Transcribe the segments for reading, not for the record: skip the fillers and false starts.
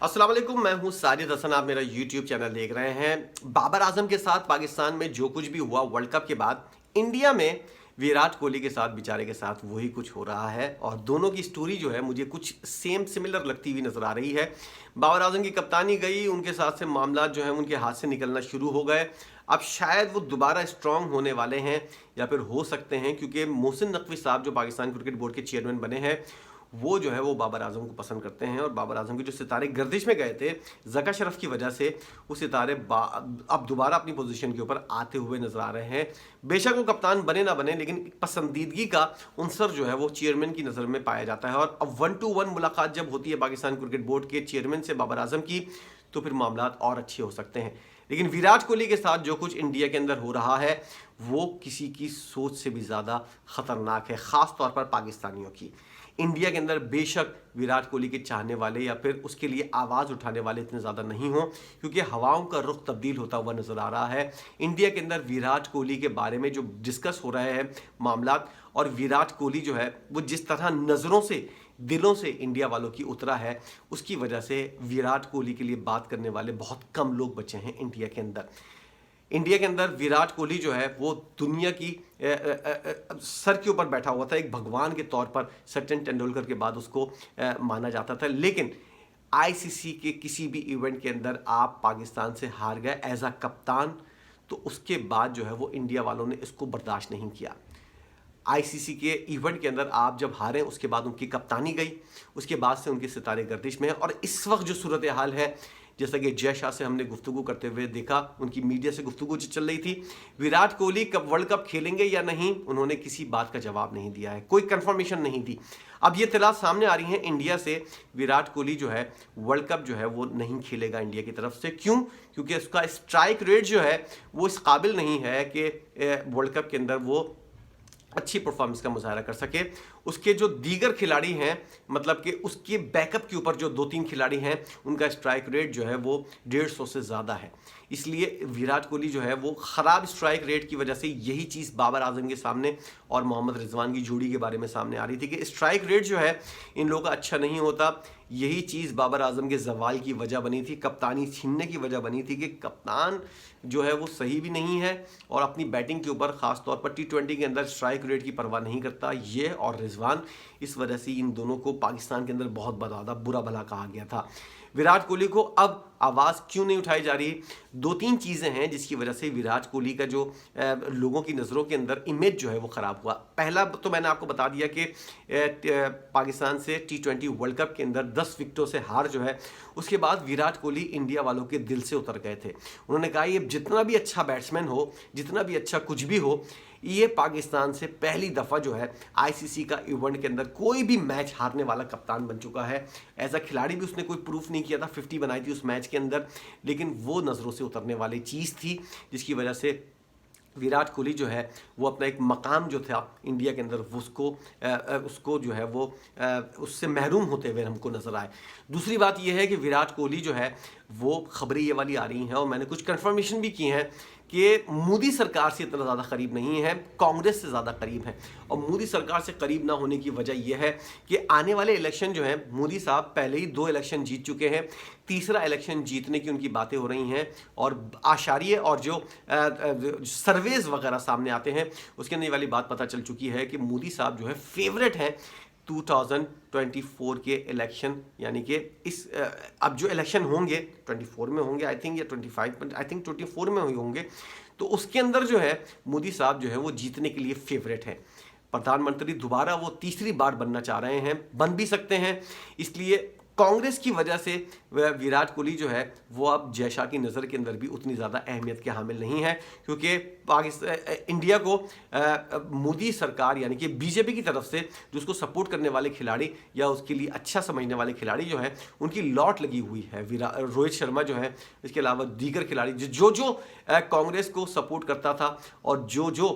अस्सलाम वालेकुम, मैं हूं साजिद हसन। आप मेरा यूट्यूब चैनल देख रहे हैं। बाबर आजम के साथ पाकिस्तान में जो कुछ भी हुआ वर्ल्ड कप के बाद, इंडिया में विराट कोहली के साथ बेचारे के साथ वही कुछ हो रहा है और दोनों की स्टोरी जो है मुझे कुछ सेम सिमिलर लगती हुई नजर आ रही है। बाबर आजम की कप्तानी गई, उनके साथ से मामला जो है उनके हाथ से निकलना शुरू हो गए। अब शायद वो दोबारा स्ट्रांग होने वाले हैं या फिर हो सकते हैं, क्योंकि मोहसिन नकवी साहब जो पाकिस्तान क्रिकेट बोर्ड के चेयरमैन बने हैं वो जो है वो बाबर आजम को पसंद करते हैं और बाबर आजम के जो सितारे गर्दिश में गए थे जका शरफ की वजह से, वो सितारे अब दोबारा अपनी पोजीशन के ऊपर आते हुए नजर आ रहे हैं। बेशक वो कप्तान बने ना बने, लेकिन पसंदीदगी का उनसर जो है वो चेयरमैन की नज़र में पाया जाता है। और अब 1-to-1 मुलाकात जब होती है पाकिस्तान क्रिकेट बोर्ड के चेयरमैन से बाबर आजम की, तो फिर मामला और अच्छे हो सकते हैं। लेकिन विराट कोहली के साथ जो कुछ इंडिया के अंदर हो रहा है वो किसी की सोच से भी ज़्यादा खतरनाक है, ख़ास तौर पर पाकिस्तानियों की। इंडिया के अंदर बेशक विराट कोहली के चाहने वाले या फिर उसके लिए आवाज़ उठाने वाले इतने ज़्यादा नहीं हो, क्योंकि हवाओं का रुख तब्दील होता हुआ नज़र आ रहा है। इंडिया के अंदर विराट कोहली के बारे में जो डिस्कस हो रहे हैं मामला, और विराट कोहली जो है वो जिस तरह नज़रों से दिलों से इंडिया वालों की उतरा है, उसकी वजह से विराट कोहली के लिए बात करने वाले बहुत कम लोग बचे हैं इंडिया के अंदर। इंडिया के अंदर विराट कोहली जो है वो दुनिया की सर के ऊपर बैठा हुआ था, एक भगवान के तौर पर सचिन तेंदुलकर के बाद उसको माना जाता था। लेकिन आईसीसी के किसी भी इवेंट के अंदर आप पाकिस्तान से हार गए एज अ कप्तान, तो उसके बाद जो है वो इंडिया वालों ने इसको बर्दाश्त नहीं किया। आईसीसी के इवेंट के अंदर आप जब हारे, उसके बाद उनकी कप्तानी गई, उसके बाद से उनके सितारे गर्दिश में हैं। और इस वक्त जो सूरत हाल है, जैसा कि जय शाह से हमने गुफ्तगू करते हुए देखा, उनकी मीडिया से गुफ्तगू चल रही थी, विराट कोहली कब वर्ल्ड कप खेलेंगे या नहीं, उन्होंने किसी बात का जवाब नहीं दिया है, कोई कंफर्मेशन नहीं दी। अब ये इत्तला सामने आ रही है इंडिया से, विराट कोहली जो है वर्ल्ड कप जो है वो नहीं खेलेगा इंडिया की तरफ से। क्यों? क्योंकि उसका स्ट्राइक रेट जो है वो इस काबिल नहीं है कि वर्ल्ड कप के अंदर वो अच्छी परफॉर्मेंस का मुजाहरा कर सके। उसके जो दीगर खिलाड़ी हैं, मतलब कि उसके बैकअप के ऊपर जो 2-3 खिलाड़ी हैं, उनका स्ट्राइक रेट जो है वो 150 से ज़्यादा है। इसलिए विराट कोहली जो है वो ख़राब स्ट्राइक रेट की वजह से, यही चीज़ बाबर आजम के सामने और मोहम्मद रिजवान की जोड़ी के बारे में सामने आ रही थी कि स्ट्राइक रेट जो है इन लोगों का अच्छा नहीं होता। यही चीज़ बाबर आजम के जवाल की वजह बनी थी, कप्तानी छीनने की वजह बनी थी कि कप्तान जो है वो सही भी नहीं है और अपनी बैटिंग के ऊपर ख़ास तौर पर T20 के अंदर स्ट्राइक रेट की परवाह नहीं करता। ये और रिजवान, इस वजह से इन दोनों को पाकिस्तान के अंदर बहुत ज़्यादा बुरा भला कहा गया था। विराट कोहली को अब आवाज़ क्यों नहीं उठाई जा रही? 2-3 चीज़ें हैं जिसकी वजह से विराट कोहली का जो लोगों की नज़रों के अंदर इमेज जो है वो ख़राब हुआ। पहला तो मैंने आपको बता दिया कि पाकिस्तान से T20 वर्ल्ड कप के अंदर 10 विकेटों से हार जो है, उसके बाद विराट कोहली इंडिया वालों के दिल से उतर गए थे। उन्होंने कहा ये जितना भी अच्छा बैट्समैन हो, जितना भी अच्छा कुछ भी हो, ये पाकिस्तान से पहली दफ़ा जो है आईसीसी का इवेंट के अंदर कोई भी मैच हारने वाला कप्तान बन चुका है। एज अ खिलाड़ी भी उसने कोई प्रूफ नहीं किया था, 50 बनाई थी उस मैच के अंदर, लेकिन वो नज़रों से उतरने वाली चीज़ थी जिसकी वजह से विराट कोहली जो है वो अपना एक मकाम जो था इंडिया के अंदर उसको जो है वो उससे महरूम होते हुए हमको नज़र आए। दूसरी बात ये है कि विराट कोहली जो है वो खबरें ये वाली आ रही हैं और मैंने कुछ कंफर्मेशन भी की हैं कि मोदी सरकार से इतना ज़्यादा करीब नहीं है, कांग्रेस से ज़्यादा करीब है। और मोदी सरकार से करीब ना होने की वजह यह है कि आने वाले इलेक्शन जो है, मोदी साहब पहले ही 2 इलेक्शन जीत चुके हैं, तीसरा इलेक्शन जीतने की उनकी बातें हो रही हैं। और आशारिये और जो सर्वेज वगैरह सामने आते हैं, उसके अंदर ये वाली बात पता चल चुकी है कि मोदी साहब जो है फेवरेट हैं 2024 के इलेक्शन, यानी कि इस अब जो इलेक्शन होंगे 24 में होंगे आई थिंक, या 25 में, आई थिंक 24 में होंगे, तो उसके अंदर जो है मोदी साहब जो है वो जीतने के लिए फेवरेट हैं। प्रधानमंत्री दोबारा वो तीसरी बार बनना चाह रहे हैं, बन भी सकते हैं। इसलिए कांग्रेस की वजह से विराट कोहली जो है वो अब जय शाह की नज़र के अंदर भी उतनी ज़्यादा अहमियत के हामिल नहीं है, क्योंकि पाकिस्तान इंडिया को मोदी सरकार यानी कि बीजेपी की तरफ से जो उसको सपोर्ट करने वाले खिलाड़ी या उसके लिए अच्छा समझने वाले खिलाड़ी जो है, उनकी लॉट लगी हुई है। रोहित शर्मा जो है, इसके अलावा दीगर खिलाड़ी जो कांग्रेस को सपोर्ट करता था और जो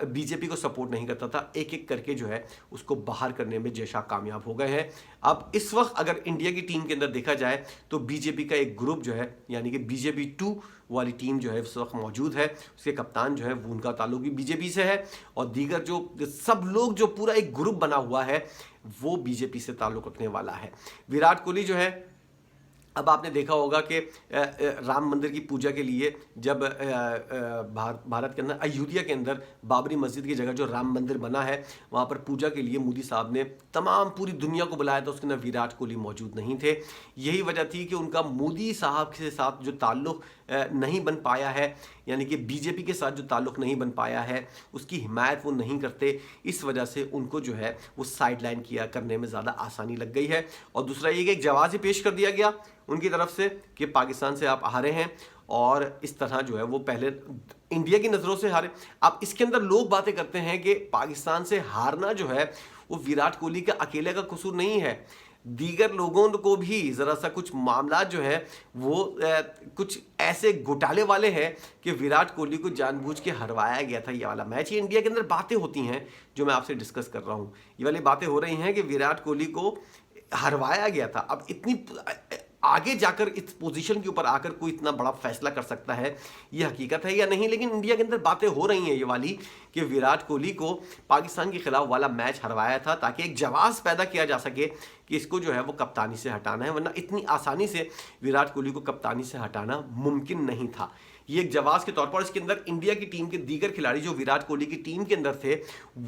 बीजेपी को सपोर्ट नहीं करता था, एक एक करके जो है उसको बाहर करने में जय शाह कामयाब हो गए हैं। अब इस वक्त अगर इंडिया की टीम के अंदर देखा जाए तो बीजेपी का एक ग्रुप जो है, यानी कि बीजेपी 2 वाली टीम जो है उस वक्त मौजूद है। उसके कप्तान जो है वो, उनका ताल्लुक भी बीजेपी से है, और दीगर जो सब लोग जो पूरा एक ग्रुप बना हुआ है वो बीजेपी से ताल्लुक रखने वाला है। विराट कोहली जो है अब आपने देखा होगा कि राम मंदिर की पूजा के लिए जब भारत के अंदर अयोध्या के अंदर बाबरी मस्जिद की जगह जो राम मंदिर बना है वहाँ पर पूजा के लिए मोदी साहब ने तमाम पूरी दुनिया को बुलाया था, उसके अंदर विराट कोहली मौजूद नहीं थे। यही वजह थी कि उनका मोदी साहब के साथ जो ताल्लुक़ नहीं बन पाया है, यानी कि बीजेपी के साथ जो ताल्लुक़ नहीं बन पाया है, उसकी हिमायत वो नहीं करते, इस वजह से उनको जो है वो साइडलाइन किया करने में ज़्यादा आसानी लग गई है। और दूसरा ये कि एक जवाब ही पेश कर दिया गया उनकी तरफ से कि पाकिस्तान से आप हारे हैं, और इस तरह जो है वो पहले इंडिया की नज़रों से हारे। अब इसके अंदर लोग बातें करते हैं कि पाकिस्तान से हारना जो है वो विराट कोहली का अकेले का कसूर नहीं है, दीगर लोगों को भी ज़रा सा कुछ मामला जो है वो कुछ ऐसे घोटाले वाले हैं कि विराट कोहली को जानबूझ के हरवाया गया था ये वाला मैच। ये इंडिया के अंदर बातें होती हैं जो मैं आपसे डिस्कस कर रहा हूँ, ये वाली बातें हो रही हैं कि विराट कोहली को हरवाया गया था। अब इतनी आगे जाकर इस पोजीशन के ऊपर आकर कोई इतना बड़ा फैसला कर सकता है, ये हकीकत है या नहीं, लेकिन इंडिया के अंदर बातें हो रही हैं ये वाली कि विराट कोहली को पाकिस्तान के खिलाफ वाला मैच हरवाया था ताकि एक जवाब पैदा किया जा सके कि इसको जो है वो कप्तानी से हटाना है, वरना इतनी आसानी से विराट कोहली को कप्तानी से हटाना मुमकिन नहीं था। ये एक जवाब के तौर पर इसके अंदर इंडिया की टीम के दीगर खिलाड़ी जो विराट कोहली की टीम के अंदर थे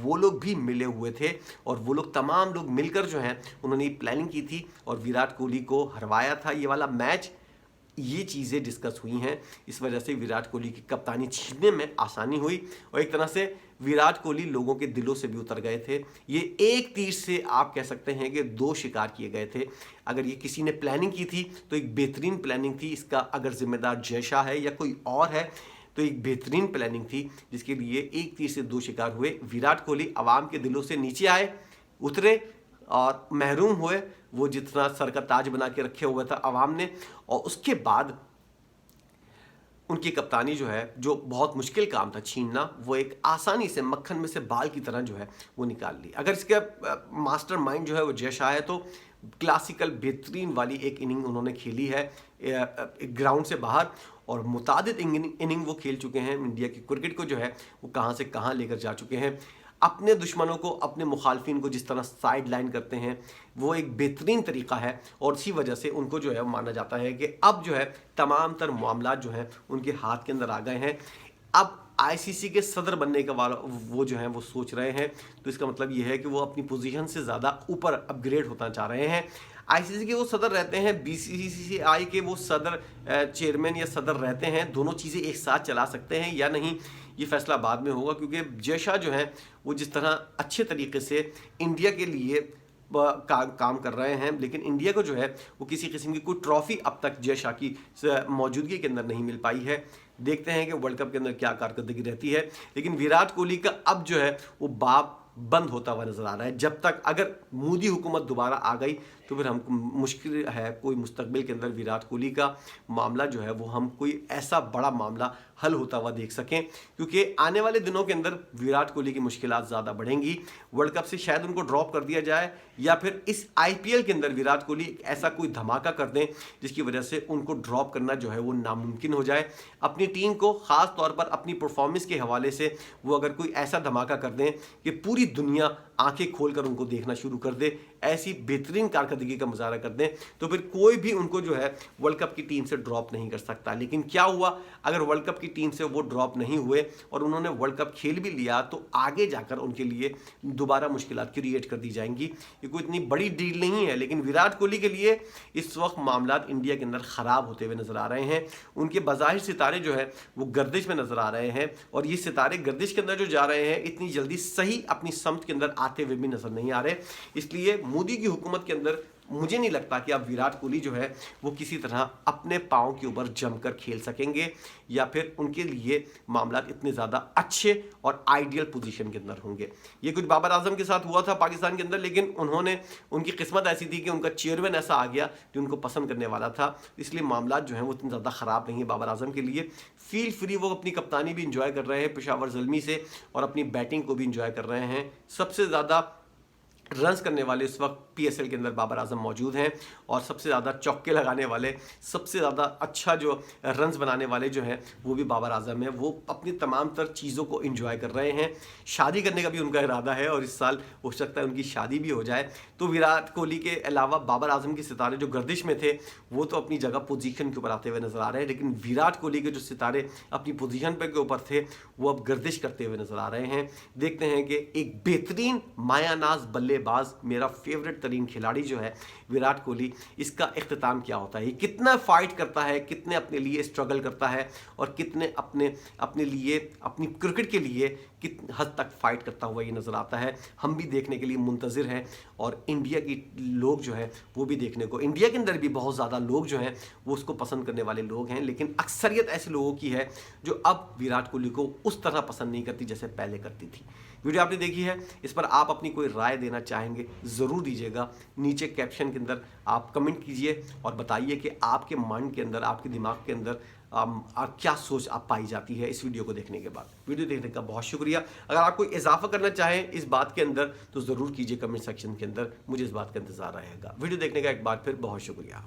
वो लोग भी मिले हुए थे, और वो लोग तमाम लोग मिलकर जो हैं उन्होंने प्लानिंग की थी और विराट कोहली को हरवाया था ये वाला मैच। ये चीज़ें डिस्कस हुई हैं, इस वजह से विराट कोहली की कप्तानी छीनने में आसानी हुई और एक तरह से विराट कोहली लोगों के दिलों से भी उतर गए थे। ये एक तीर से आप कह सकते हैं कि दो शिकार किए गए थे। अगर ये किसी ने प्लानिंग की थी तो एक बेहतरीन प्लानिंग थी, इसका अगर जिम्मेदार जय शाह है या कोई और है तो एक बेहतरीन प्लानिंग थी जिसके लिए एक तीर से दो शिकार हुए। विराट कोहली आवाम के दिलों से नीचे आए, उतरे और महरूम हुए वो जितना सर का ताज बना के रखे हुआ था आवाम ने, और उसके बाद उनकी कप्तानी जो है, जो बहुत मुश्किल काम था छीनना, वो एक आसानी से मक्खन में से बाल की तरह जो है वो निकाल ली। अगर इसका मास्टर माइंड जो है वो जय शाह है तो क्लासिकल बेहतरीन वाली एक इनिंग उन्होंने खेली है ग्राउंड से बाहर, और मुतादिद इनिंग वो खेल चुके हैं। इंडिया की क्रिकेट को जो है वो कहाँ से कहाँ लेकर जा चुके हैं। अपने दुश्मनों को, अपने मुखालफिन को जिस तरह साइड लाइन करते हैं वो एक बेहतरीन तरीका है, और इसी वजह से उनको जो है माना जाता है कि अब जो है तमाम तर मामला जो हैं उनके हाथ के अंदर आ गए हैं। अब आईसीसी के सदर बनने का वाला वो जो हैं वो सोच रहे हैं, तो इसका मतलब ये है कि वो अपनी पोजीशन से ज़्यादा ऊपर अपग्रेड होना चाह रहे हैं। आईसीसी के वो सदर रहते हैं, बीसीसीआई के वो सदर चेयरमैन या सदर रहते हैं, दोनों चीज़ें एक साथ चला सकते हैं या नहीं ये फैसला बाद में होगा, क्योंकि जय शाह जो है वो जिस तरह अच्छे तरीके से इंडिया के लिए काम कर रहे हैं, लेकिन इंडिया को जो है वो किसी किस्म की कोई ट्रॉफी अब तक जय शाह की मौजूदगी के अंदर नहीं मिल पाई है। देखते हैं कि वर्ल्ड कप के अंदर क्या कारकर्दगी रहती है, लेकिन विराट कोहली का अब जो है वो बाप बंद होता हुआ नजर आ रहा है। जब तक अगर मोदी हुकूमत दोबारा आ गई तो फिर हमको मुश्किल है कोई मुस्तकबिल के अंदर विराट कोहली का मामला जो है वो हम कोई ऐसा बड़ा मामला हल होता हुआ देख सकें, क्योंकि आने वाले दिनों के अंदर विराट कोहली की मुश्किलात ज़्यादा बढ़ेंगी। वर्ल्ड कप से शायद उनको ड्रॉप कर दिया जाए, या फिर इस आईपीएल के अंदर विराट कोहली ऐसा कोई धमाका कर दें जिसकी वजह से उनको ड्रॉप करना जो है वो नामुमकिन हो जाए। अपनी टीम को ख़ास तौर पर अपनी परफॉर्मेंस के हवाले से वो अगर कोई ऐसा धमाका कर दें कि पूरी दुनिया आंखें खोलकर उनको देखना शुरू कर दे, ऐसी बेहतरीन कारकर्दगी का मुजाहरा कर दें, तो फिर कोई भी उनको जो है वर्ल्ड कप की टीम से ड्रॉप नहीं कर सकता। लेकिन क्या हुआ, अगर वर्ल्ड कप की टीम से वो ड्रॉप नहीं हुए और उन्होंने वर्ल्ड कप खेल भी लिया तो आगे जाकर उनके लिए दोबारा मुश्किलात क्रिएट कर दी जाएंगी। ये कोई इतनी बड़ी डील नहीं है, लेकिन विराट कोहली के लिए इस वक्त मामला इंडिया के अंदर ख़राब होते हुए नजर आ रहे हैं। उनके बज़ाहिर सितारे जो है वो गर्दिश में नजर आ रहे हैं, और ये सितारे गर्दिश के अंदर जो जा रहे हैं इतनी जल्दी सही अपनी समत के अंदर आते हुए भी नजर नहीं आ रहे। इसलिए मोदी की हुकूमत के अंदर मुझे नहीं लगता कि अब विराट कोहली जो है वो किसी तरह अपने पाँव के ऊपर जमकर खेल सकेंगे, या फिर उनके लिए मामला इतने ज़्यादा अच्छे और आइडियल पोजीशन के अंदर होंगे। ये कुछ बाबर आजम के साथ हुआ था पाकिस्तान के अंदर, लेकिन उनकी किस्मत ऐसी थी कि उनका चेयरमैन ऐसा आ गया जो उनको पसंद करने वाला था, इसलिए मामला जो हैं वो इतने ज़्यादा ख़राब नहीं है बाबर आजम के लिए। फील फ्री वो अपनी कप्तानी भी इंजॉय कर रहे हैं पेशावर ज़ल्मी से, और अपनी बैटिंग को भी इंजॉय कर रहे हैं। सबसे ज़्यादा रन्स करने वाले इस वक्त पीएसएल के अंदर बाबर आजम मौजूद हैं और सबसे ज़्यादा चौके लगाने वाले, सबसे ज़्यादा अच्छा जो रन्स बनाने वाले जो हैं वो भी बाबर आजम है। वो अपनी तमाम तर चीज़ों को एंजॉय कर रहे हैं। शादी करने का भी उनका इरादा है और इस साल हो सकता है उनकी शादी भी हो जाए। तो विराट कोहली के अलावा बाबर आजम के सितारे जो गर्दिश में थे वो तो अपनी जगह पोजीशन के ऊपर आते हुए नजर आ रहे हैं, लेकिन विराट कोहली के जो सितारे अपनी पोजीशन पे के ऊपर थे वो अब गर्दिश करते हुए नजर आ रहे हैं। देखते हैं कि एक बेहतरीन मायानाज बल्लेबाज, मेरा फेवरेट तरीन खिलाड़ी जो है विराट कोहली, इसका इख्तिताम क्या होता है। ये कितना फाइट करता है, कितने अपने लिए स्ट्रगल करता है और कितने अपने लिए, अपनी क्रिकेट के लिए कित हद तक फाइट करता हुआ ये नज़र आता है। हम भी देखने के लिए मुंतज़िर हैं और इंडिया की लोग जो हैं वो भी देखने को, इंडिया के अंदर भी बहुत ज़्यादा लोग जो हैं वो उसको पसंद करने वाले लोग हैं, लेकिन अक्सरियत ऐसे लोगों की है जो अब विराट कोहली को उस तरह पसंद नहीं करती जैसे पहले करती थी। वीडियो आपने देखी है, इस पर आप अपनी कोई राय देना चाहेंगे ज़रूर दीजिएगा। नीचे कैप्शन के अंदर आप कमेंट कीजिए और बताइए कि आपके माइंड के अंदर, आपके दिमाग के अंदर क्या सोच आप पाई जाती है इस वीडियो को देखने के बाद। वीडियो देखने का बहुत शुक्रिया। अगर आप कोई इजाफा करना चाहें इस बात के अंदर तो ज़रूर कीजिए कमेंट सेक्शन के अंदर, मुझे इस बात का इंतज़ार रहेगा। वीडियो देखने का एक बार फिर बहुत शुक्रिया।